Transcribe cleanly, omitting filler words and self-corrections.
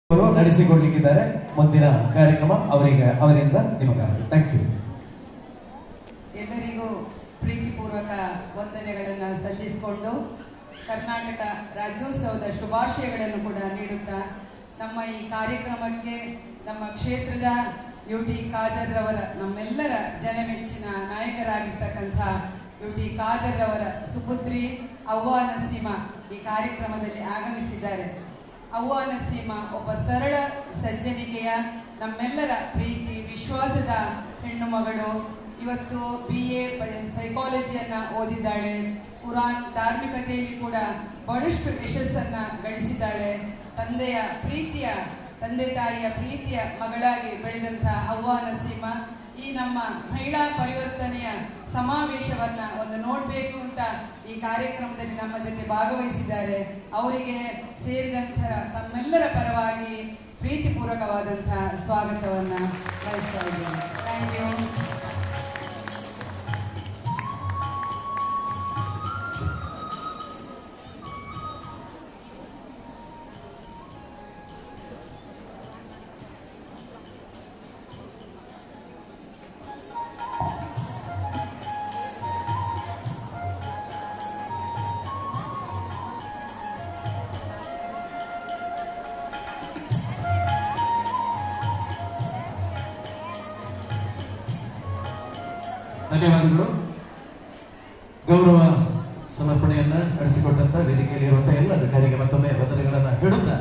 ಅವರು ನಡೆಸಿಕೊಡ್ಲಿಕ್ಕಿದ್ದಾರೆ ಮುಂದಿನ ಕಾರ್ಯಕ್ರಮ ಅವರಿಂದ ನಿಮಗಾಗಿ. Thank you. ಎಲ್ಲರಿಗೂ ಪ್ರೀತಿಪೂರ್ವಕ ವಂದನೆಗಳನ್ನು ಸಲ್ಲಿಸಿಕೊಂಡು ಕರ್ನಾಟಕ ರಾಜ್ಯೋತ್ಸವದ ಶುಭಾಶಯಗಳನ್ನು ಕೂಡ ನೀಡುತ್ತಾ ನಮ್ಮ ಈ ಕಾರ್ಯಕ್ರಮಕ್ಕೆ ನಮ್ಮ ಕ್ಷೇತ್ರದ ಯುಟಿ ಖಾದರ್ ರವರ ನಮ್ಮೆಲ್ಲರ ಜನಮೆಚ್ಚಿನ ನಾಯಕರಾಗಿರ್ತಕ್ಕಂಥ ಯುಟಿ ಖಾದರ್ ರವರ ಸುಪುತ್ರಿ ಅವ್ವಾ ನಸೀಮಾ ಈ ಕಾರ್ಯಕ್ರಮದಲ್ಲಿ ಆಗಮಿಸಿದ್ದಾರೆ. ಅವ್ವಾ ನಸೀಮಾ ಒಬ್ಬ ಸರಳ ಸಜ್ಜನಿಕೆಯ ನಮ್ಮೆಲ್ಲರ ಪ್ರೀತಿ ವಿಶ್ವಾಸದ ಹೆಣ್ಣು ಮಗಳು. ಇವತ್ತು BA ಸೈಕಾಲಜಿಯನ್ನು ಓದಿದ್ದಾಳೆ. ಕುರಾನ್ ಧಾರ್ಮಿಕತೆಯಲ್ಲಿ ಕೂಡ ಬಹಳಷ್ಟು ಯಶಸ್ಸನ್ನು ಗಳಿಸಿದ್ದಾಳೆ. ತಂದೆ ತಾಯಿಯ ಪ್ರೀತಿಯ ಮಗಳಾಗಿ ಬೆಳೆದಂಥ ಅವ್ವಾ ನಸೀಮಾ ಈ ನಮ್ಮ ಮಹಿಳಾ ಪರಿವರ್ತನೆಯ ಸಮಾವೇಶವನ್ನು ಒಂದು ನೋಡಬೇಕು ಅಂತ ಈ ಕಾರ್ಯಕ್ರಮದಲ್ಲಿ ನಮ್ಮ ಜೊತೆ ಭಾಗವಹಿಸಿದ್ದಾರೆ. ಅವರಿಗೆ ಸೇರಿದಂಥ ತಮ್ಮೆಲ್ಲರ ಪರವಾಗಿ ಪ್ರೀತಿಪೂರ್ವಕವಾದಂಥ ಸ್ವಾಗತವನ್ನು ಬಯಸ್ತಾ ಇದ್ದೇನೆ. Thank you. ಧನ್ಯವಾದಗಳು. ಗೌರವ ಸಮರ್ಪಣೆಯನ್ನ ನಡೆಸಿಕೊಟ್ಟಂತ ವೇದಿಕೆಯಲ್ಲಿ ಇರುವಂತಹ ಎಲ್ಲ ಅಧಿಕಾರಿಗೆ ಮತ್ತೊಮ್ಮೆ ವಂದನೆಗಳನ್ನ ಹೇಳುತ್ತಾ